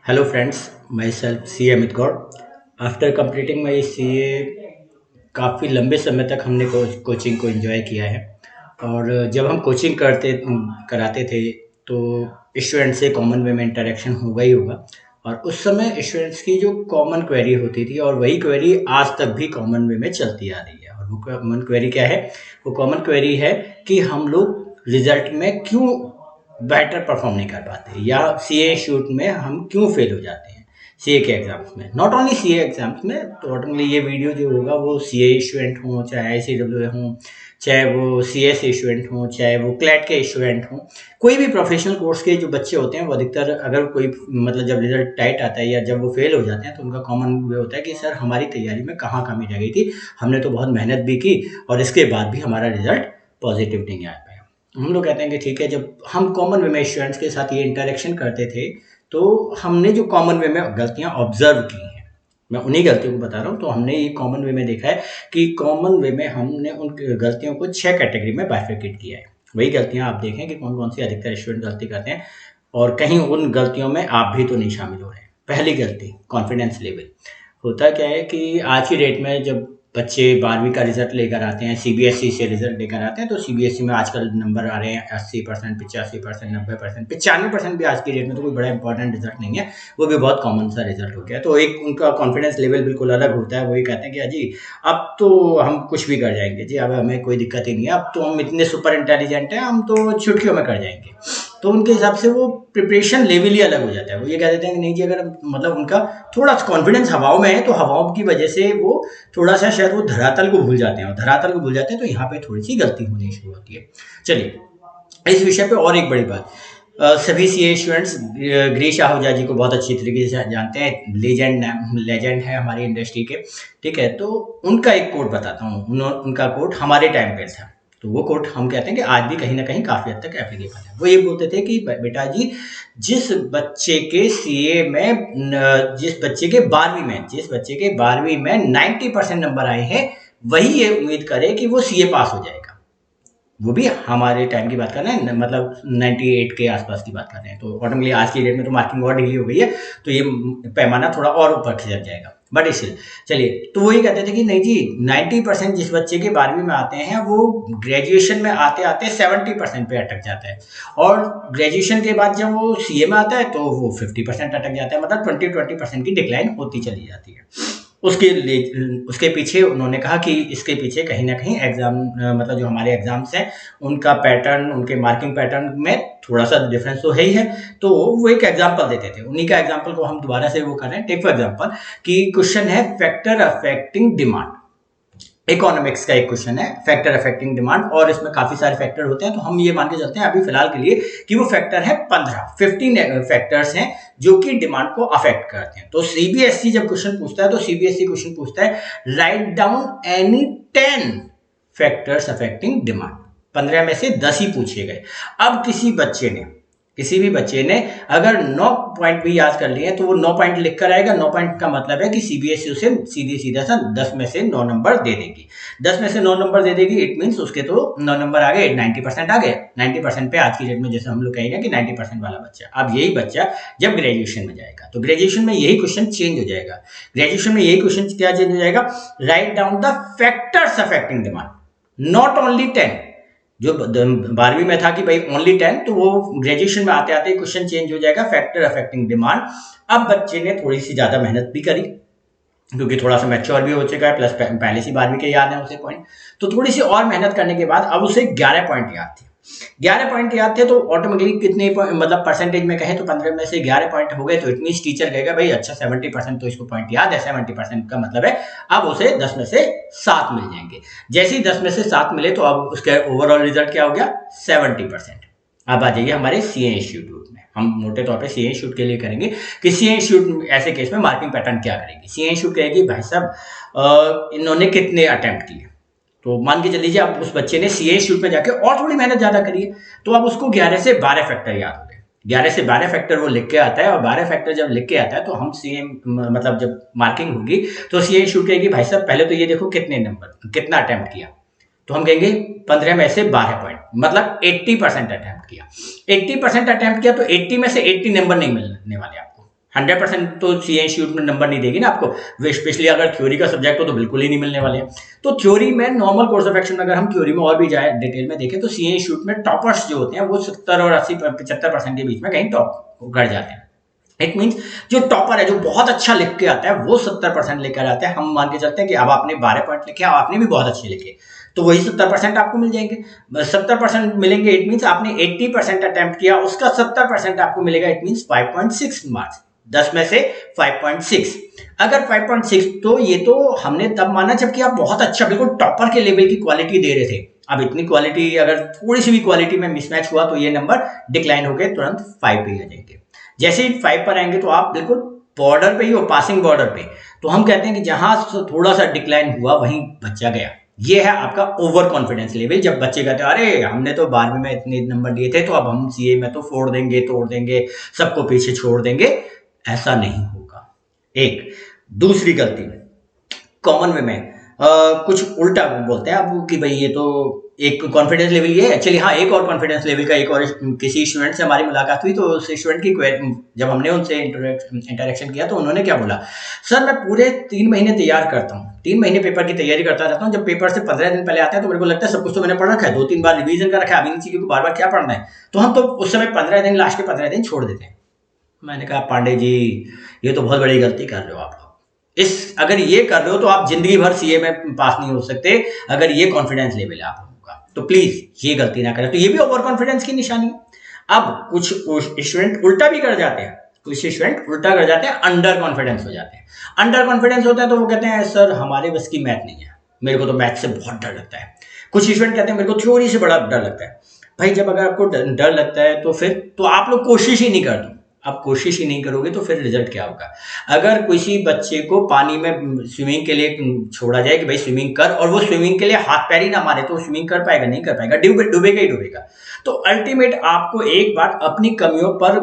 Hello friends, myself C. Amit Gaur. After completing my CA काफ़ी लंबे समय तक हमने कोचिंग को एंजॉय किया है। और जब हम कोचिंग कराते थे तो स्टूडेंट से कॉमन वे में इंटरेक्शन होगा ही होगा। और उस समय स्टूडेंट्स की जो कॉमन क्वेरी होती थी और वही क्वेरी आज तक भी कॉमन वे में चलती आ रही है। और वो कॉमन क्वेरी क्या है? वो कॉमन क्वेरी है कि हम लोग रिजल्ट में क्यों बेटर परफॉर्म नहीं कर पाते, या सीए शूट में हम क्यों फेल हो जाते हैं सीए के एग्जाम्स में। नॉट ओनली सीए एग्जाम्स में, तो ऑटोमेटिकली ये वीडियो जो होगा वो सीए स्टूडेंट हों, चाहे आईसीडब्ल्यू हों, चाहे वो सीएस स्टूडेंट हों, चाहे वो क्लैट के स्टूडेंट हों, कोई भी प्रोफेशनल कोर्स के जो बच्चे होते हैं वो अधिकतर, अगर कोई मतलब जब रिजल्ट टाइट आता है या जब वो फेल हो जाते हैं तो उनका कॉमन वे होता है कि सर हमारी तैयारी में कहाँ कमी रह गई थी, हमने तो बहुत मेहनत भी की और इसके बाद भी हमारा रिजल्ट पॉजिटिव नहीं आ पाया। हम लोग कहते हैं कि ठीक है, जब हम कॉमन वे में स्टूडेंट्स के साथ ये इंटरेक्शन करते थे तो हमने जो कॉमन वे में गलतियां ऑब्जर्व की हैं, मैं उन्हीं गलतियों को बता रहा हूँ। तो हमने ये कॉमन वे में देखा है कि कॉमन वे में हमने उन गलतियों को 6 कैटेगरी में बाइफरकेट किया है। वही गलतियां आप देखें कि कौन कौन सी अधिकतर स्टूडेंट गलती करते हैं और कहीं उन गलतियों में आप भी तो नहीं शामिल हो रहे हैं। पहली गलती, कॉन्फिडेंस लेवल। होता क्या है कि आज की डेट में जब बच्चे 12वीं का रिजल्ट लेकर आते हैं, सीबीएसई से रिजल्ट लेकर आते हैं, तो सीबीएसई में आजकल नंबर आ रहे हैं 80%, 85%, 90%, 95% भी आज की डेट में तो कोई बड़ा इंपॉर्टेंट रिजल्ट नहीं है, वो भी बहुत कॉमन सा रिजल्ट हो गया। तो एक उनका कॉन्फिडेंस लेवल बिल्कुल अलग होता है। वो ये कहते हैं कि अजी अब तो हम कुछ भी कर जाएंगे जी, अब हमें कोई दिक्कत ही नहीं है, अब तो हम इतने सुपर इंटेलिजेंट हैं, हम तो चुटकियों में कर जाएंगे। तो उनके हिसाब से वो प्रिपरेशन लेवल ही अलग हो जाता है। वो ये कह देते हैं कि नहीं जी, अगर मतलब उनका थोड़ा कॉन्फिडेंस हवाओं में है तो हवाओं की वजह से वो थोड़ा सा शायद वो धरातल को भूल जाते हैं, और धरातल को भूल जाते हैं तो यहाँ पे थोड़ी सी गलती होनी शुरू होती है। चलिए, इस विषय पे और एक बड़ी बात, सभी सीए स्टूडेंट्स गिरीश आहूजा जी को बहुत अच्छी तरीके से जानते हैं, लेजेंड है हमारी इंडस्ट्री के। ठीक है, तो उनका एक कोट बताता हूँ। उनका कोट हमारे टाइम पे था, तो वो कोट हम कहते हैं कि आज भी कहीं ना कहीं काफी हद तक एप्लीकेबल है। वो ये बोलते थे कि बेटा जी, जिस बच्चे के सीए में जिस बच्चे के 12वीं में 90% नंबर आए हैं, वही ये उम्मीद करे कि वो सीए पास हो जाएगा। वो भी हमारे टाइम की बात कर रहे हैं, मतलब 98 के आसपास की बात कर रहे हैं। तो ऑटोमेटिकली आज की डेट में तो मार्किंग और ढीली हो गई है, तो ये पैमाना थोड़ा और ऊपर खिसक जाएगा। बट स्टिल चलिए, तो वही कहते थे कि नहीं जी, 90% जिस बच्चे के 12वीं में आते हैं वो ग्रेजुएशन में आते आते 70% पे अटक जाता है, और ग्रेजुएशन के बाद जब वो सीए में आता है तो वो 50% अटक जाता है, मतलब 20% की डिक्लाइन होती चली जाती है। उसके पीछे उन्होंने कहा कि इसके पीछे कहीं ना कहीं एग्जाम, मतलब जो हमारे एग्जाम्स हैं उनका पैटर्न, उनके मार्किंग पैटर्न में थोड़ा सा डिफरेंस तो है ही है। तो वो एक एग्जाम्पल देते थे, उन्हीं का एग्जाम्पल को हम दोबारा से वो कर रहे हैं। टेक फॉर एग्जाम्पल कि क्वेश्चन है फैक्टर अफेक्टिंग डिमांड, इकोनॉमिक्स का एक क्वेश्चन है फैक्टर अफेक्टिंग डिमांड, और इसमें काफी सारे फैक्टर होते हैं। तो हम ये मान के चलते हैं अभी फिलहाल के लिए कि वो फैक्टर है 15 फैक्टर्स हैं जो कि डिमांड को अफेक्ट करते हैं। तो सीबीएसई जब क्वेश्चन पूछता है तो सीबीएसई क्वेश्चन पूछता है write down any 10 factors affecting demand. 15 में से 10 ही पूछे गए। अब किसी भी बच्चे ने अगर 9 पॉइंट भी याद कर लिए तो वो 9 पॉइंट लिख कर आएगा। 9 पॉइंट का मतलब है कि सीबीएसई उसे सीधा सा 10 में से 9 नंबर दे देगी। 10 में से 9 नंबर दे देगी, इट मीन्स उसके तो 9 नंबर आ गए, 90% आ गए। 90% पे आज की डेट में जैसे हम लोग कहेंगे कि 90% वाला बच्चा। अब यही बच्चा जब ग्रेजुएशन में जाएगा तो ग्रेजुएशन में यही क्वेश्चन चेंज हो जाएगा। ग्रेजुएशन में यही क्वेश्चन क्या चेंज हो जाएगा? Write down the factors affecting demand, not only 10। जो 12वीं में था कि भाई ओनली 10, तो वो ग्रेजुएशन में आते आते क्वेश्चन चेंज हो जाएगा फैक्टर अफेक्टिंग डिमांड। अब बच्चे ने थोड़ी सी ज्यादा मेहनत भी करी क्योंकि थोड़ा सा मैच्योर भी हो चुका है, प्लस पहले से 12वीं के याद है उसे पॉइंट, तो थोड़ी सी और मेहनत करने के बाद अब उसे 11 पॉइंट याद थे। 11 पॉइंट याद थे तो ऑटोमेटिकली कितने मतलब परसेंटेज में कहें तो 15 में से 11 पॉइंट हो गए, तो इट मींस टीचर कहेगा भाई अच्छा 70% तो इसको पॉइंट याद है। 70% का मतलब है अब उसे 10 में से 7 मिल जाएंगे। जैसे ही 10 में से 7 मिले तो अब उसका ओवरऑल रिजल्ट क्या हो गया? 70%। अब आ जाइए हमारे सीए इंस्टीट्यूट में, हम मोटे तौर पे सीए इंस्टीट्यूट के लिए करेंगे कि सीए इंस्टीट्यूट ऐसे केस में मार्किंग पैटर्न क्या करेगी। सीए इंस्टीट्यूट कहेगी भाई साहब इन्होंने कितने अटेम्प्ट किए, तो मान के चलिए आप उस बच्चे ने सीए इंस्टीट्यूट में जाके और थोड़ी मेहनत ज्यादा करी है, तो अब उसको 11 से 12 फैक्टर याद हो गए। 11 से 12 फैक्टर वो लिख के आता है, और 12 फैक्टर जब लिख के आता है तो हम सीए मतलब जब मार्किंग होगी तो सीए इंस्टीट्यूट कहेगी भाई साहब पहले तो ये देखो कितने नंबर, कितना अटेम्प्ट किया, तो हम कहेंगे 15 में से 12 पॉइंट, मतलब 80% अटेम्प्ट किया। 80% अटेम्प्ट किया तो 80 में से 80 नंबर नहीं मिलने वाले आपको, 100% तो सीए इंस्टीट्यूट में नंबर नहीं देगी ना आपको, स्पेशली अगर थ्योरी का सब्जेक्ट हो तो बिल्कुल ही नहीं मिलने वाले हैं। तो थ्योरी में नॉर्मल कोर्स ऑफ एक्शन में अगर हम थ्योरी में और भी जाए डिटेल में देखें तो सीए इंस्टीट्यूट में टॉपर्स जो होते हैं वो 70 और 80 75% के बीच में कहीं टॉप कर जाते हैं। इट मीन्स जो टॉपर है, जो बहुत अच्छा लिख के आता है, वो 70% लेकर आता है। हम मान के चलते हैं कि अब आपने 12 पॉइंट लिखे, अब आपने भी बहुत अच्छे लिखे, तो वही 70% आपको मिल जाएंगे। 70% मिलेंगे, इट मीन्स आपने 80% अटेम्प्ट किया, उसका 70% आपको मिलेगा, इट मीन्स 5.6 मार्क्स। 10 में से 5.6, अगर 5.6 तो ये तो हमने तब माना जबकि आप बहुत अच्छा बिल्कुल टॉपर के लेवल की क्वालिटी दे रहे थे। अब इतनी क्वालिटी अगर थोड़ी सी भी क्वालिटी में मिसमैच हुआ तो ये नंबर डिक्लाइन होकर तुरंत 5 पे आ जाएंगे। जैसे ही 5 पर आएंगे तो आप बिल्कुल बॉर्डर पे ही हो, पासिंग बॉर्डर पे। तो हम कहते हैं कि जहां थोड़ा सा डिक्लाइन हुआ वहीं बच्चा गया। ये है आपका ओवर कॉन्फिडेंस लेवल। जब बच्चे कहते हैं अरे हमने तो 12वीं में इतने नंबर लिए थे तो अब हम सीए में तो फोड़ देंगे, तोड़ देंगे, सबको पीछे छोड़ देंगे, ऐसा नहीं होगा। एक दूसरी गलती कॉमन वे में कुछ उल्टा बोलते हैं आप कि भाई ये तो एक कॉन्फिडेंस लेवल ये है। एक्चुअली हाँ, एक और कॉन्फिडेंस लेवल का एक और किसी स्टूडेंट से हमारी मुलाकात हुई तो उस स्टूडेंट की जब हमने उनसे इंटरेक्शन किया तो उन्होंने क्या बोला, सर मैं पूरे 3 महीने तैयार करता हूँ, 3 महीने पेपर की तैयारी करता रहता हूँ, जब पेपर से 15 दिन पहले आते हैं तो मेरे को लगता है सब कुछ तो मैंने पढ़ रखा है, 2-3 बार रिवीजन कर रखा है, अभी इन चीजों को बार बार क्या पढ़ना है। तो हम तो उस समय 15 दिन, लास्ट के 15 दिन छोड़ देते हैं। मैंने कहा पांडे जी ये तो बहुत बड़ी गलती कर रहे हो आप लोग। अगर ये कर रहे हो तो आप जिंदगी भर सीए में पास नहीं हो सकते, अगर ये कॉन्फिडेंस लेवल है आप लोगों का। तो प्लीज ये गलती ना करें। तो ये भी ओवर कॉन्फिडेंस की निशानी है। अब कुछ स्टूडेंट उल्टा भी कर जाते हैं, कुछ स्टूडेंट उल्टा कर जाते हैं, अंडर कॉन्फिडेंस हो जाते हैं। अंडर कॉन्फिडेंस होता है तो वो कहते हैं सर हमारे बस की मैथ नहीं है, मेरे को तो मैथ से बहुत डर लगता है। कुछ स्टूडेंट कहते हैं मेरे को थ्योरी से बड़ा डर लगता है। भाई जब अगर आपको डर लगता है तो फिर तो आप लोग कोशिश ही नहीं करते। आप कोशिश ही नहीं करोगे तो फिर रिजल्ट क्या होगा। अगर किसी बच्चे को पानी में स्विमिंग के लिए छोड़ा जाए कि भाई स्विमिंग कर, और वो स्विमिंग के लिए हाथ पैर ही ना मारे तो स्विमिंग कर पाएगा? नहीं कर पाएगा, डूबेगा ही डूबेगा। तो अल्टीमेट आपको एक बार अपनी कमियों पर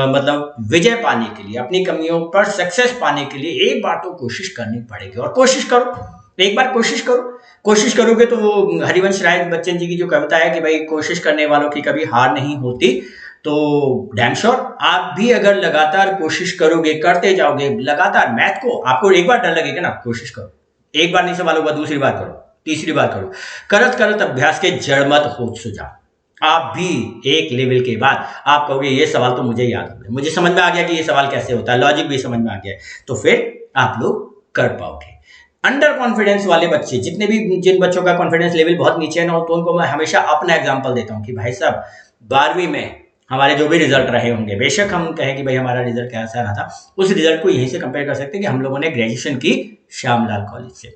मतलब विजय पाने के लिए, अपनी कमियों पर सक्सेस पाने के लिए एक बार तो कोशिश करनी पड़ेगी। और कोशिश करो, एक बार कोशिश करो। कोशिश करोगे तो वो हरिवंश राय बच्चन जी की जो कविता है कि भाई कोशिश करने वालों की कभी हार नहीं होती, तो डैम श्योर आप भी अगर लगातार कोशिश करोगे, करते जाओगे लगातार मैथ को, आपको एक बार डर लगेगा ना, कोशिश करो, एक बार नहीं सवाल होगा, दूसरी बार करो, तीसरी बार करो, करत करत अभ्यास के जड़ मत हो सुझाव। आप भी एक लेवल के बाद आप कहोगे ये सवाल तो मुझे याद हो गया, मुझे समझ में आ गया कि ये सवाल कैसे होता है, लॉजिक भी समझ में आ गया, तो फिर आप लोग कर पाओगे। अंडर कॉन्फिडेंस वाले बच्चे, जितने भी जिन बच्चों का कॉन्फिडेंस लेवल बहुत नीचे ना हो, तो उनको मैं हमेशा अपना एग्जांपल देता हूं कि भाई साहब 12वीं में हमारे जो भी रिजल्ट रहे होंगे, बेशक हम कहें कि भाई हमारा रिजल्ट कैसा रहा था, उस रिजल्ट को यहीं से कंपेयर कर सकते हैं कि हम लोगों ने ग्रेजुएशन की श्यामलाल कॉलेज से।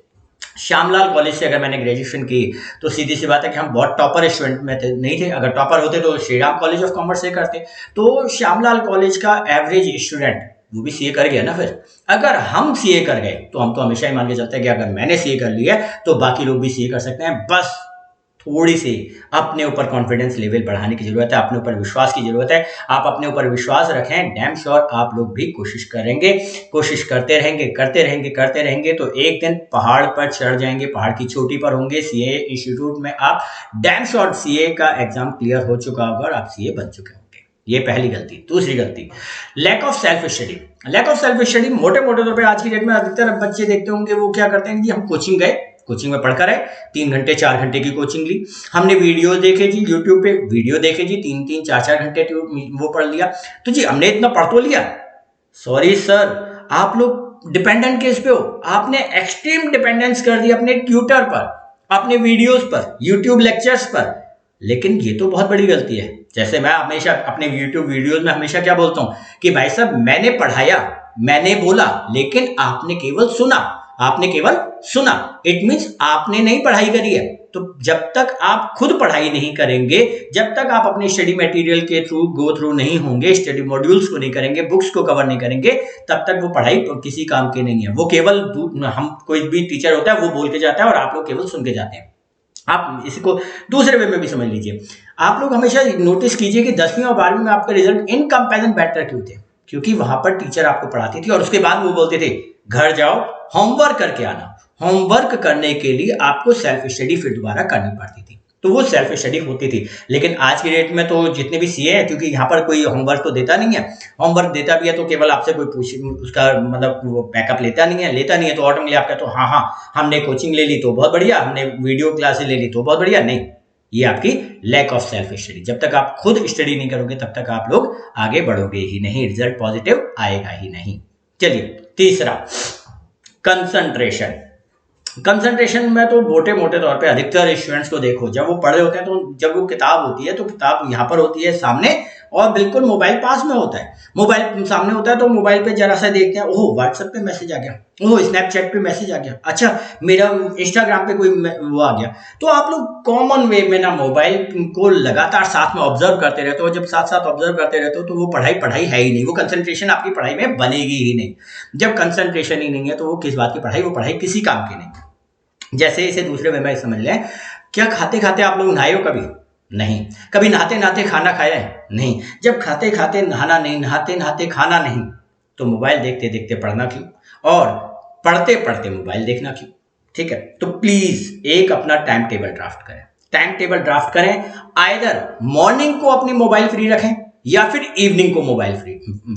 श्यामलाल कॉलेज से अगर मैंने ग्रेजुएशन की तो सीधी सी बात है कि हम बहुत टॉपर स्टूडेंट में नहीं थे। अगर टॉपर होते तो Shri Ram college of commerce से करते। तो श्यामलाल कॉलेज का एवरेज स्टूडेंट वो भी सीए कर गया ना। फिर अगर हम सीए कर गए तो हम तो हमेशा ही मान के चलते हैं कि अगर मैंने सीए कर लिया तो बाकी लोग भी सीए कर सकते हैं। बस थोड़ी सी अपने ऊपर कॉन्फिडेंस लेवल बढ़ाने की जरूरत है, अपने ऊपर विश्वास की जरूरत है। आप अपने ऊपर विश्वास रखें, डैम श्योर आप लोग भी कोशिश करेंगे, कोशिश करते रहेंगे, करते रहेंगे, करते रहेंगे तो एक दिन पहाड़ पर चढ़ जाएंगे, पहाड़ की चोटी पर होंगे। सीए इंस्टीट्यूट में आप डैम श्योर सीए का एग्जाम क्लियर हो चुका होगा और आप सीए बन चुके होंगे। ये पहली गलती। दूसरी गलती, lack of self study. Lack of self study मोटे मोटे तौर पे आज की डेट में अधिकतर बच्चे देखते होंगे वो क्या करते हैं कि हम कोचिंग गए, कोचिंग में पढ़कर आए, 3 घंटे 4 घंटे की कोचिंग ली, हमने वीडियो देखे जी, यूट्यूब पे वीडियो देखे जी, 3-3 4-4 घंटे वो पढ़ लिया, तो जी हमने इतना पढ़ तो लिया। सॉरी सर, आप लोग डिपेंडेंट केस पे हो। आपने एक्सट्रीम डिपेंडेंस कर दी अपने ट्यूटर पर, अपने वीडियोस पर, यूट्यूब लेक्चर्स पर। लेकिन ये तो बहुत बड़ी गलती है। जैसे मैं हमेशा अपने यूट्यूब वीडियोस में हमेशा क्या बोलता हूं कि भाई साहब मैंने पढ़ाया, मैंने बोला, लेकिन आपने केवल सुना, आपने केवल सुना। इट मींस आपने नहीं पढ़ाई करी है। तो जब तक आप खुद पढ़ाई नहीं करेंगे, जब तक आप अपने स्टडी मटेरियल के थ्रू गो थ्रू नहीं होंगे, स्टडी मॉड्यूल्स को नहीं करेंगे, बुक्स को कवर नहीं करेंगे, तब तक वो पढ़ाई किसी काम की नहीं है। वो केवल हम कोई भी टीचर होता है वो बोल के जाता है और आप लोग केवल सुन के जाते हैं। आप इसको दूसरे वे में भी समझ लीजिए। आप लोग हमेशा नोटिस कीजिए कि 10वीं और 12वीं में आपका रिजल्ट इन कंपैरिजन बेटर क्यों थे? क्योंकि वहां पर टीचर आपको पढ़ाती थी और उसके बाद वो बोलते थे घर जाओ होमवर्क करके आना। होमवर्क करने के लिए आपको सेल्फ स्टडी फिर दोबारा करनी पड़ती थी। तो वो सेल्फ स्टडी होती थी। लेकिन आज की डेट में तो जितने भी सीए हैं, क्योंकि यहाँ पर कोई होमवर्क तो देता नहीं है, होमवर्क देता भी है तो केवल आपसे कोई पूछ उसका मतलब वो बैकअप लेता नहीं है, तो ऑटोमेटिकली आपका तो हाँ हमने कोचिंग ले ली तो बहुत बढ़िया, हमने वीडियो क्लासेस ले ली तो बहुत बढ़िया। नहीं, ये आपकी लैक ऑफ सेल्फ स्टडी। जब तक आप खुद स्टडी नहीं करोगे तब तक आप लोग आगे बढ़ोगे ही नहीं, रिजल्ट पॉजिटिव आएगा ही नहीं। चलिए तीसरा, कंसंट्रेशन। कंसंट्रेशन में तो मोटे मोटे तौर पे अधिकतर स्टूडेंट्स को देखो, जब वो पढ़ रहे होते हैं तो जब वो किताब होती है तो किताब यहाँ पर होती है सामने और बिल्कुल मोबाइल पास में होता है। मोबाइल सामने होता है तो मोबाइल पे जरा सा देखते हैं, ओह व्हाट्सएप पे मैसेज आ गया, ओह स्नैपचैट पे मैसेज आ गया, अच्छा मेरा इंस्टाग्राम पे कोई वो आ गया। तो आप लोग कॉमन वे में ना मोबाइल को लगातार साथ में ऑब्जर्व करते रहते हो। जब साथ साथ ऑब्जर्व करते रहते हो तो वो पढ़ाई है ही नहीं, वो कंसंट्रेशन आपकी पढ़ाई में बनेगी ही नहीं। जब कंसंट्रेशन ही नहीं है तो वो किस बात की पढ़ाई, वो पढ़ाई किसी काम की नहीं। जैसे इसे दूसरे वे में समझ लें, क्या खाते खाते आप लोग नहाए हो कभी? नहीं। कभी नहाते नहाते खाना खाया है? नहीं। जब खाते खाते नहाना नहीं, नहाते नहाते खाना नहीं, तो मोबाइल देखते देखते पढ़ना क्यों, और पढ़ते पढ़ते मोबाइल देखना क्यों? ठीक है, तो प्लीज एक अपना टाइम टेबल ड्राफ्ट करें। टाइम टेबल ड्राफ्ट करें, आइदर मॉर्निंग को अपनी मोबाइल फ्री रखें या फिर इवनिंग को मोबाइल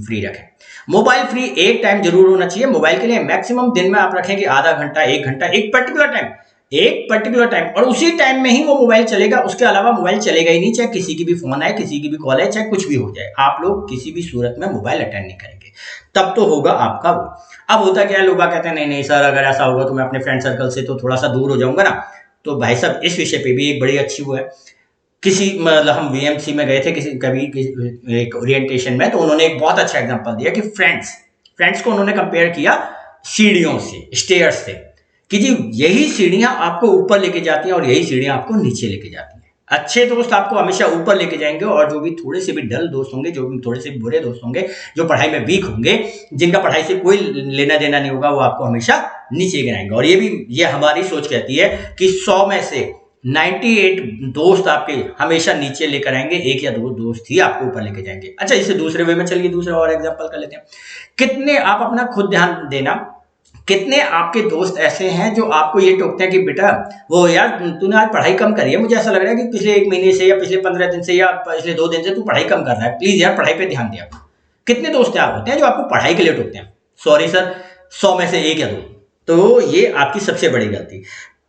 फ्री रखें। मोबाइल फ्री एक टाइम जरूर होना चाहिए मोबाइल के लिए। मैक्सिमम दिन में आप रखें कि आधा घंटा, 1 घंटा, एक पर्टिकुलर टाइम, और उसी टाइम में ही वो मोबाइल चलेगा। उसके अलावा मोबाइल चलेगा ही नहीं, चाहे किसी की भी फोन आए, किसी की भी कॉल आए, चाहे कुछ भी हो जाए। आप लोग किसी भी सूरत में मोबाइल अटेंड नहीं करेंगे, तब तो होगा आपका वो। अब होता क्या है, लोग कहते हैं नहीं सर, अगर ऐसा होगा तो मैं अपने फ्रेंड सर्कल से तो थोड़ा सा दूर हो जाऊंगा ना। तो भाई साहब, इस विषय पे भी एक बड़ी अच्छी वो है। किसी मतलब हम वीएमसी में गए थे एक ओरिएंटेशन में, तो उन्होंने एक बहुत अच्छा एग्जांपल दिया कि फ्रेंड्स को उन्होंने कंपेयर किया सीढ़ियों से, स्टेयर्स से, कि जी यही सीढ़ियां आपको ऊपर लेके जाती हैं और यही सीढ़ियां आपको नीचे लेके जाती हैं। अच्छे दोस्त आपको हमेशा ऊपर लेके जाएंगे, और जो भी थोड़े से भी डल दोस्त होंगे, जो भी थोड़े से भी बुरे दोस्त होंगे, जो पढ़ाई में वीक होंगे, जिनका पढ़ाई से कोई लेना देना नहीं होगा, वो आपको हमेशा नीचे गिराएंगे। और ये हमारी सोच कहती है कि 100 में से 98 दोस्त आपके हमेशा नीचे लेकर आएंगे, एक या दो दोस्त ही आपको ऊपर लेके जाएंगे। अच्छा, इसे दूसरे वे में चलिए दूसरा और एग्जांपल कर लेते हैं। कितने आप अपना खुद ध्यान देना, कितने आपके दोस्त ऐसे हैं जो आपको ये टोकते हैं कि बेटा वो यार तूने आज पढ़ाई कम करी है, मुझे ऐसा लग रहा है कि पिछले 1 महीने से या पिछले 15 दिन से या पिछले 2 दिन से तू पढ़ाई कम कर रहा है, प्लीज यार पढ़ाई पे ध्यान दे। कितने दोस्त आप होते हैं जो आपको पढ़ाई के लिए टोकते हैं? सॉरी सर, 100 में से 1 या 2। तो ये आपकी सबसे बड़ी गलती।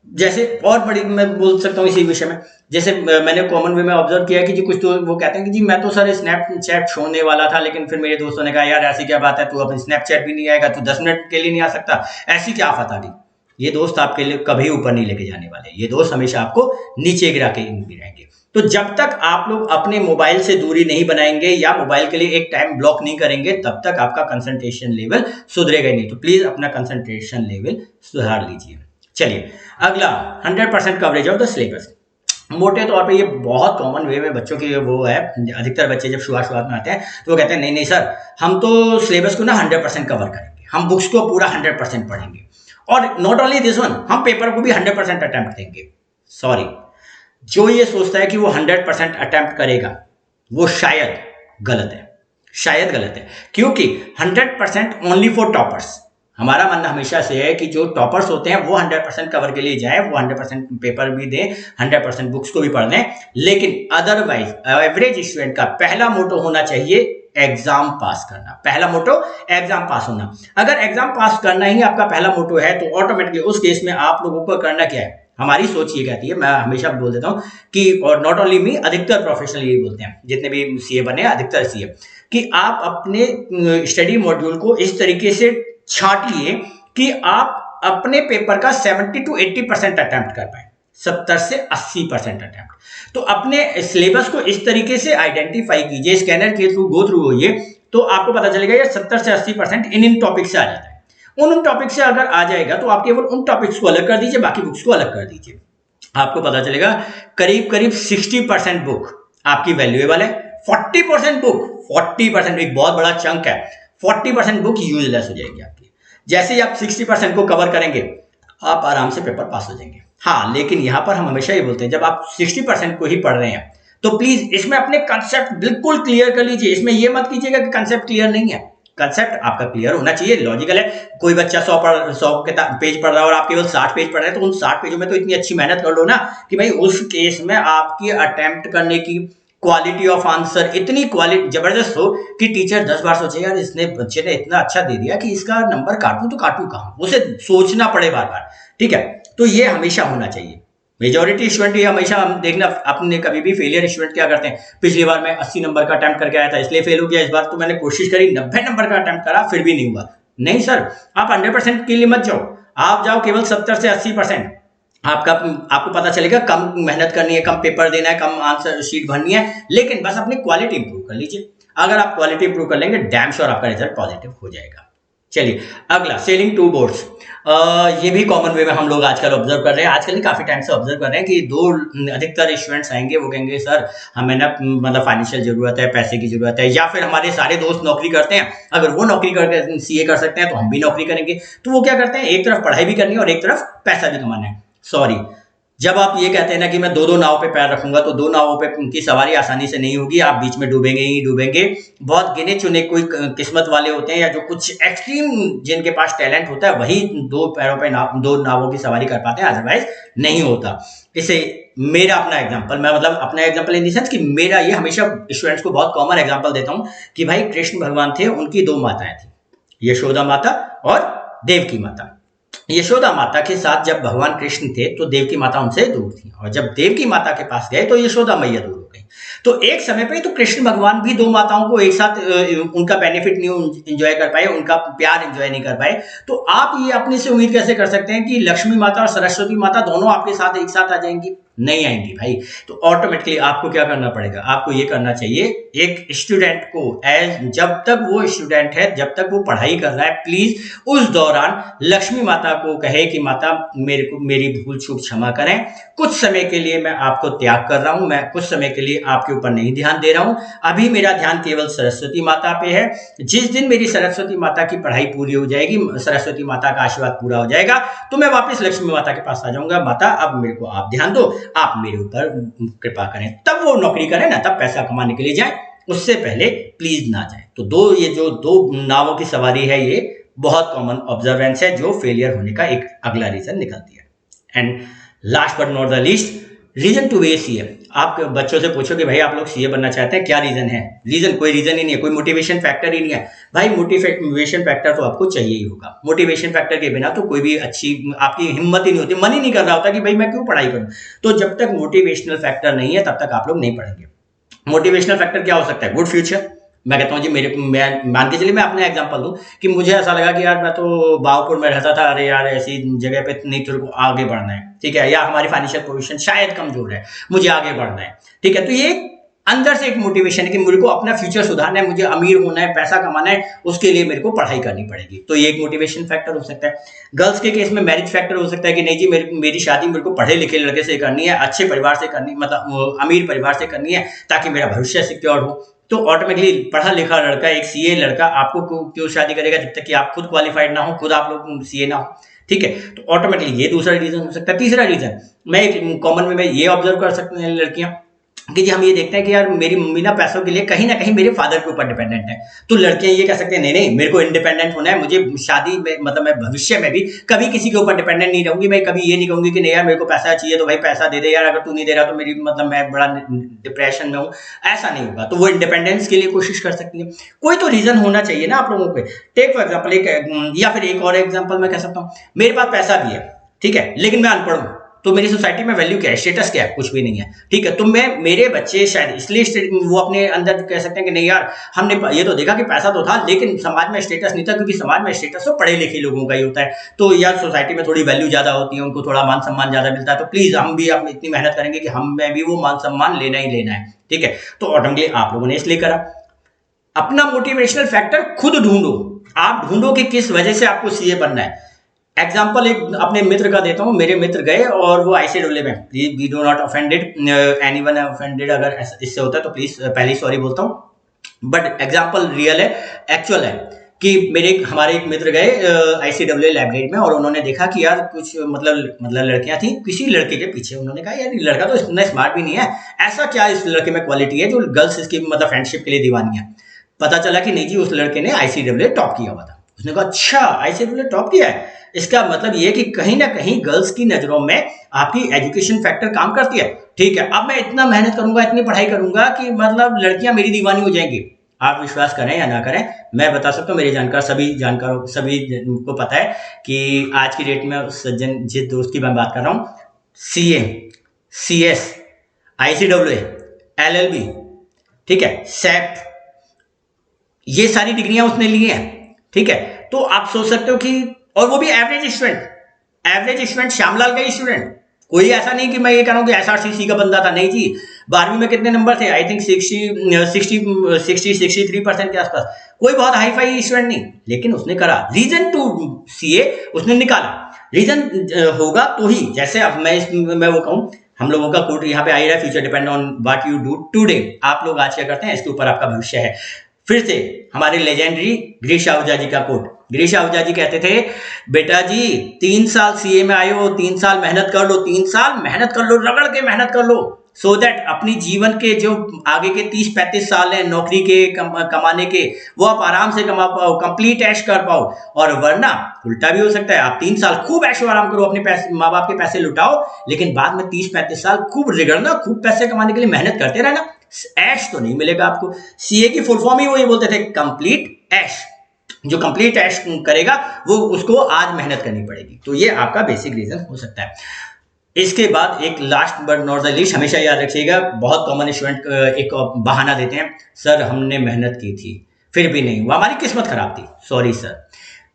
जैसे और बड़ी मैं बोल सकता हूँ इसी विषय में, जैसे मैंने कॉमन वे में ऑब्जर्व किया कि जी कुछ तो वो कहते हैं कि जी मैं तो सर स्नैपचैट छोड़ने वाला था, लेकिन फिर मेरे दोस्तों ने कहा यार ऐसी क्या बात है, तू अपनी स्नैपचैट भी नहीं आएगा, तू 10 मिनट के लिए नहीं आ सकता, ऐसी क्या आफत आ गई। ये दोस्त आपके लिए कभी ऊपर नहीं लेके जाने वाले, ये दोस्त हमेशा आपको नीचे गिरा के गिराएंगे। तो जब तक आप लोग अपने मोबाइल से दूरी नहीं बनाएंगे या मोबाइल के लिए एक टाइम ब्लॉक नहीं करेंगे, तब तक आपका कंसंट्रेशन लेवल सुधरेगा नहीं। तो प्लीज अपना कंसंट्रेशन लेवल सुधार लीजिए। चलिए अगला, 100% कवरेज ऑफ द सिलेबस। मोटे तौर पे ये बहुत कॉमन वे में बच्चों की वो है। अधिकतर बच्चे जब शुरुआत में आते हैं तो वो कहते हैं नहीं सर, हम तो सिलेबस को ना 100% कवर करेंगे, हम बुक्स को पूरा 100% पढ़ेंगे, और नॉट ओनली दिस वन, हम पेपर को भी 100% अटेम्प्ट देंगे। सॉरी, जो ये सोचता है कि वो 100% अटेम्प्ट करेगा वो शायद गलत है, क्योंकि 100% ओनली फॉर टॉपर्स। हमारा मानना हमेशा से है कि जो टॉपर्स होते हैं वो 100% कवर के लिए जाएं, वो 100% पेपर भी दें, 100% बुक्स को भी पढ़ लें। लेकिन अदरवाइज एवरेज स्टूडेंट का पहला मोटो होना चाहिए एग्जाम पास करना। पहला मोटो एग्जाम पास होना। अगर एग्जाम पास करना ही आपका पहला मोटो है तो ऑटोमेटिकली उस केस में आप लोगों को करना क्या है, हमारी सोच ये कहती है, मैं हमेशा बोल देता हूं कि, और नॉट ओनली मी, अधिकतर प्रोफेशनल यही बोलते हैं, जितने भी सीए बने अधिकतर सीए, कि आप अपने स्टडी मॉड्यूल को इस तरीके से छांटिए कि आप अपने पेपर का 70 to 80% अटेम्प्ट कर पाए, 70 से 80% अटेम्प्ट। तो अपने सिलेबस को इस तरीके से आइडेंटिफाई कीजिए, स्कैनर के थ्रू गो थ्रू होइए, तो आपको पता चलेगा ये 70 से 80% इन टॉपिक से आ जाता है। उन टॉपिक से अगर आ जाएगा तो आप केवल उन टॉपिक्स को अलग कर दीजिए, बाकी बुक्स को अलग कर दीजिए। आपको पता चलेगा करीब करीब 60% बुक आपकी वैल्यूएबल है, 40% बुक, 40% एक बहुत बड़ा चंक है, 40% बुक यूजलेस हो जाएगी आपकी। जैसे ही आप 60% को कवर करेंगे आप आराम से पेपर पास हो जाएंगे। हाँ, लेकिन यहां पर हम हमेशा ये बोलते हैं, जब आप 60% को ही पढ़ रहे हैं तो प्लीज इसमें अपने कंसेप्ट बिल्कुल क्लियर कर लीजिए। इसमें यह मत कीजिएगा कि कंसेप्ट क्लियर नहीं है, कंसेप्ट आपका क्लियर होना चाहिए, लॉजिकल है। कोई बच्चा 100 पेज पढ़ रहा है और आप केवल 60 पेज पढ़ रहे हैं, तो उन 60 पेजों में तो इतनी अच्छी मेहनत कर लो ना कि भाई उस केस में आपकी अटेम्प्ट करने की क्वालिटी ऑफ आंसर इतनी क्वालिटी जबरदस्त हो कि टीचर 10 बार सोचे यार इसने बच्चे ने इतना अच्छा दे दिया कि इसका नंबर काटूं तो काटूं कहां, उसे सोचना पड़े बार बार। ठीक है, तो ये हमेशा होना चाहिए। मेजोरिटी स्टूडेंट ये हमेशा हम देखना, अपने कभी भी फेलियर स्टूडेंट क्या करते हैं, पिछली बार मैं 80 नंबर का अटेम्प्ट करके आया था इसलिए फेल हो गया, इस बार तो मैंने कोशिश करी 90 नंबर का अटेम्प्ट करा फिर भी नहीं हुआ। नहीं सर, आप 100% के लिए मत जाओ, आप जाओ केवल 70 से 80%। आपको पता चलेगा कम मेहनत करनी है, कम पेपर देना है, कम आंसर शीट भरनी है, लेकिन बस अपनी क्वालिटी इंप्रूव कर लीजिए। अगर आप क्वालिटी इंप्रूव कर लेंगे डैम श्योर आपका रिजल्ट पॉजिटिव हो जाएगा। चलिए अगला, सेलिंग टू बोर्ड्स। ये भी कॉमन वे में हम लोग आजकल ऑब्जर्व कर रहे हैं, आजकल काफी टाइम से ऑब्जर्व कर रहे हैं कि अधिकतर स्टूडेंट्स आएंगे वो कहेंगे सर हमें ना मतलब फाइनेंशियल जरूरत है, पैसे की जरूरत है, या फिर हमारे सारे दोस्त नौकरी करते हैं, अगर वो नौकरी करके सीए कर सकते हैं तो हम भी नौकरी करेंगे। तो वो क्या करते हैं, एक तरफ पढ़ाई भी करनी है और एक तरफ पैसा भी कमाना है। सॉरी, जब आप ये कहते हैं ना कि मैं दो नाव पे पैर रखूंगा तो दो नावों पे उनकी सवारी आसानी से नहीं होगी, आप बीच में डूबेंगे ही डूबेंगे। बहुत गिने चुने कोई किस्मत वाले होते हैं या जो कुछ एक्सट्रीम जिनके पास टैलेंट होता है वही दो पैरों पे दो नावों की सवारी कर पाते हैं, अदरवाइज नहीं होता। इसे मेरा अपना एग्जांपल, मैं मतलब अपना एग्जांपल इन द सेंस कि मेरा ये हमेशा स्टूडेंट्स को बहुत कॉमन एग्जांपल देता हूं कि भाई कृष्ण भगवान थे, उनकी दो माताएं थी, यशोदा माता और देवकी माता। यशोदा माता के साथ जब भगवान कृष्ण थे तो देवकी माता उनसे दूर थी, और जब देवकी माता के पास गए तो यशोदा मैया दूर हो गई। तो एक समय पे तो कृष्ण भगवान भी दो माताओं को एक साथ उनका बेनिफिट नहीं एंजॉय कर पाए, उनका प्यार एंजॉय नहीं कर पाए। तो आप ये अपने से उम्मीद कैसे कर सकते हैं कि लक्ष्मी माता और सरस्वती माता दोनों आपके साथ एक साथ आ जाएंगी? नहीं आएंगी भाई। तो ऑटोमेटिकली आपको क्या करना पड़ेगा, आपको ये करना चाहिए, एक स्टूडेंट को जब तक वो स्टूडेंट है, जब तक वो पढ़ाई कर रहा है, प्लीज उस दौरान लक्ष्मी माता को कहे कि माता मेरे को मेरी भूल चूक क्षमा करें, कुछ समय के लिए मैं आपको त्याग कर रहा हूं, मैं कुछ समय के लिए आपके ऊपर नहीं ध्यान दे रहा हूं, अभी मेरा ध्यान केवल सरस्वती माता पे है। जिस दिन मेरी सरस्वती माता की पढ़ाई पूरी हो जाएगी, सरस्वती माता का आशीर्वाद पूरा हो जाएगा, तो मैं वापस लक्ष्मी माता के पास आ जाऊंगा, माता अब मेरे को आप ध्यान दो, आप मेरे ऊपर कृपा करें। तब वो नौकरी करें ना, तब पैसा कमाने के लिए जाए, उससे पहले प्लीज ना जाए। तो ये जो दो नावों की सवारी है, ये बहुत कॉमन ऑब्जर्वेंस है जो फेलियर होने का एक अगला रीजन निकलती है। And last but not the least, reason to be a CA. आप बच्चों से पूछो कि भाई आप लोग सीए बनना चाहते हैं, क्या रीजन है? रीजन कोई रीजन ही नहीं है, कोई मोटिवेशन फैक्टर ही नहीं है भाई। मोटिवेशन फैक्टर तो आपको चाहिए ही होगा, मोटिवेशन फैक्टर के बिना तो कोई भी अच्छी आपकी हिम्मत ही नहीं होती, मन ही नहीं कर रहा होता कि भाई मैं क्यों पढ़ाई करूं। तो जब तक मोटिवेशनल फैक्टर नहीं है तब तक आप लोग नहीं पढ़ेंगे। मोटिवेशनल फैक्टर क्या हो सकता है? Good future. मैं कहता हूँ जी, मैं मान के चलिए, मैं अपना एग्जांपल दूं कि मुझे ऐसा लगा कि यार मैं तो बावपुर में रहता था, अरे यार ऐसी जगह पे नहीं, तेरे को आगे बढ़ना है, ठीक है, या हमारी फाइनेंशियल पोजीशन शायद कमजोर है, मुझे आगे बढ़ना है, ठीक है। तो ये अंदर से एक मोटिवेशन है कि मेरे को अपना फ्यूचर सुधारना है, मुझे अमीर होना है, पैसा कमाना है, उसके लिए मेरे को पढ़ाई करनी पड़ेगी। तो ये एक मोटिवेशन फैक्टर हो सकता है। गर्ल्स के केस में मैरिज फैक्टर हो सकता है कि नहीं जी मेरी शादी मेरे को पढ़े लिखे लड़के से करनी है, अच्छे परिवार से करनी, मतलब अमीर परिवार से करनी है, ताकि मेरा भविष्य सिक्योर हो। तो ऑटोमेटिकली पढ़ा लिखा लड़का, एक सीए लड़का आपको क्यों शादी करेगा जब तक कि आप खुद क्वालिफाइड ना हो, खुद आप लोग सीए ना हो, ठीक है। तो ऑटोमेटिकली ये दूसरा रीजन हो सकता है। तीसरा रीजन मैं एक कॉमन में ये ऑब्जर्व कर सकते हैं लड़कियां कि जी हम ये देखते हैं कि यार मेरी मम्मी ना पैसों के लिए कहीं ना कहीं मेरे फादर के ऊपर डिपेंडेंट है। तो लड़कियां ये कह सकते हैं नहीं नहीं मेरे को इंडिपेंडेंट होना है, मुझे शादी में मतलब मैं भविष्य में भी कभी किसी के ऊपर डिपेंडेंट नहीं रहूंगी। मैं कभी ये नहीं कहूंगी कि नहीं यार मेरे को पैसा चाहिए तो भाई पैसा दे दे यार, अगर तू नहीं दे रहा तो मेरी मतलब मैं बड़ा डिप्रेशन में हूँ, ऐसा नहीं होगा। तो वो इंडिपेंडेंस के लिए कोशिश कर सकती है। कोई तो रीजन होना चाहिए ना आप लोगों को। टेक फॉर एग्जाम्पल एक, या फिर एक और एग्जाम्पल मैं कह सकता हूँ, मेरे पास पैसा भी है, ठीक है, लेकिन मैं अनपढ़ हूँ, तो मेरी सोसाइटी में वैल्यू क्या है, स्टेटस क्या है? कुछ भी नहीं है, ठीक है। तो मैं मेरे बच्चे शायद इसलिए वो अपने अंदर कह सकते हैं कि नहीं यार हमने ये तो देखा कि पैसा तो था लेकिन समाज में स्टेटस नहीं था, क्योंकि समाज में स्टेटस तो पढ़े लिखे लोगों का ही होता है। तो यार सोसाइटी में थोड़ी वैल्यू ज्यादा होती है, उनको थोड़ा मान सम्मान ज्यादा मिलता है, तो प्लीज हम भी अपनी इतनी मेहनत करेंगे कि हमें भी वो मान सम्मान लेना ही लेना है, ठीक है। तो ऑटोमेटिकली आप लोगों ने इसलिए करा। अपना मोटिवेशनल फैक्टर खुद ढूंढो, आप ढूंढो कि किस वजह से आपको सीए बनना है। एग्जाम्पल एक अपने मित्र का देता हूँ। मेरे मित्र गए और वो आईसीडब्ल्यू में, we do not offended anyone offended, अगर इससे होता है तो प्लीज पहले सॉरी बोलता हूँ, बट एग्जाम्पल रियल है, एक्चुअल है कि हमारे एक मित्र गए आईसीडब्ल्यू लाइब्रेरी में और उन्होंने देखा कि यार कुछ मतलब लड़कियां थी किसी लड़के के पीछे। उन्होंने कहा यार लड़का तो इतना स्मार्ट भी नहीं है, ऐसा क्या इस लड़के में क्वालिटी है जो गर्ल्स इसकी मतलब फ्रेंडशिप के लिए दीवानी है। पता चला कि नहीं जी उस लड़के ने ICAA टॉप किया हुआ था। उसने कहा अच्छा ICAA टॉप किया है, इसका मतलब ये कि कहीं ना कहीं गर्ल्स की नजरों में आपकी एजुकेशन फैक्टर काम करती है। ठीक है, अब मैं इतना मेहनत करूंगा, इतनी पढ़ाई करूंगा कि मतलब लड़कियां मेरी दीवानी हो जाएंगी। आप विश्वास करें या ना करें, मैं बता सकता हूँ, मेरे जानकार सभी को पता है कि आज की डेट में सज्जन जिस दोस्त की मैं बात कर रहा हूँ, CA, CS, ICAA, LLB, ठीक है, SEP, ये सारी डिग्रियां उसने ली हैं। ठीक है, तो आप सोच सकते हो कि, और वो भी एवरेज स्टूडेंट श्यामलाल का स्टूडेंट, कोई ऐसा नहीं कि मैं ये कह रहा हूं कि SRCC का बंदा था, नहीं जी। 12वीं में कितने नंबर थे? आई थिंक 63% के आसपास, कोई बहुत हाई फाई स्टूडेंट नहीं, लेकिन उसने करा। रीजन टू CA उसने निकाला, रीजन होगा तो ही, जैसे अब मैं वो कहूं, हम लोगों का कोट यहाँ पे आ ही रहा है, future depend on what you do today. आप लोग आज क्या करते हैं, इसके ऊपर आपका भविष्य है। फिर से हमारे लेजेंडरी गिरीश आहूजा जी का कोट। गिरीश आहूजा जी कहते थे, बेटा जी 3 साल CA में आए हो, 3 साल मेहनत कर लो, 3 साल मेहनत कर लो, रगड़ के मेहनत कर लो, सो दैट अपनी जीवन के जो आगे के 30-35 साल हैं नौकरी के कमाने के, वो आप आराम से कमा पाओ, कंप्लीट ऐश कर पाओ। और वरना उल्टा भी हो सकता है, आप 3 साल खूब ऐशो आराम करो, अपने पैसे, माँ बाप के पैसे लुटाओ, लेकिन बाद में 30-35 साल खूब रिगड़ना, खूब पैसे कमाने के लिए मेहनत करते रहना, ऐश तो नहीं मिलेगा आपको। CA की फुल फॉर्म ही वो ये बोलते थे, कंप्लीट ऐश। जो कंप्लीट ऐश करेगा वो, उसको आज मेहनत करनी पड़ेगी। तो ये आपका बेसिक रीजन हो सकता है। इसके बाद एक last but not the least, हमेशा याद रखिएगा, बहुत कॉमन स्टूडेंट एक बहाना देते हैं, सर हमने मेहनत की थी फिर भी नहीं हुआ, हमारी किस्मत खराब थी। सॉरी सर,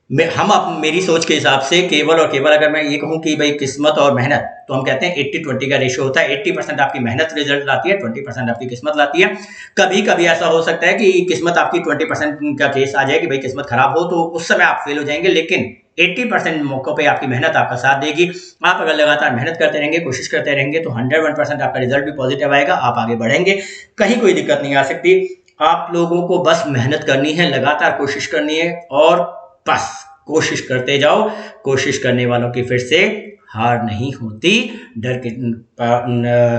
मेरी सोच के हिसाब से केवल और केवल अगर मैं ये कहूं कि भाई किस्मत और मेहनत, तो हम कहते हैं 80-20 का रेशियो होता है। 80% आपकी मेहनत रिजल्ट लाती है, 20% आपकी किस्मत लाती है। कभी कभी ऐसा हो सकता है कि किस्मत आपकी 20% का केस आ जाए कि भाई किस्मत खराब हो, तो उस समय आप फेल हो जाएंगे, लेकिन 80% मौकों पे आपकी मेहनत आपका साथ देगी। आप अगर लगातार मेहनत करते रहेंगे, कोशिश करते रहेंगे, तो 101% आपका रिजल्ट भी पॉजिटिव आएगा, आप आगे बढ़ेंगे, कहीं कोई दिक्कत नहीं आ सकती। आप लोगों को बस मेहनत करनी है, लगातार कोशिश करनी है, और बस कोशिश करते जाओ। कोशिश करने वालों की फिर से हार नहीं होती। डर के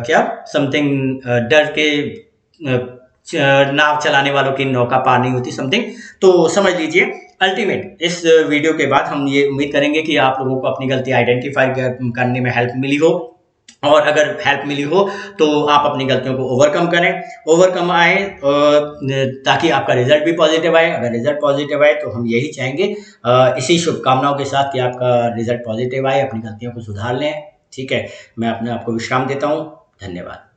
क्या समथिंग, डर के नाव चलाने वालों की नौका पार नहीं होती, समथिंग, तो समझ लीजिए। अल्टीमेट इस वीडियो के बाद हम ये उम्मीद करेंगे कि आप लोगों को अपनी गलती आइडेंटिफाई करने में हेल्प मिली हो, और अगर हेल्प मिली हो तो आप अपनी गलतियों को ओवरकम आए, ताकि आपका रिजल्ट भी पॉजिटिव आए। अगर रिजल्ट पॉजिटिव आए तो हम यही चाहेंगे, इसी शुभकामनाओं के साथ, कि आपका रिजल्ट पॉजिटिव आए, अपनी गलतियों को सुधार लें। ठीक है, मैं अपने आपको विश्राम देता हूँ। धन्यवाद।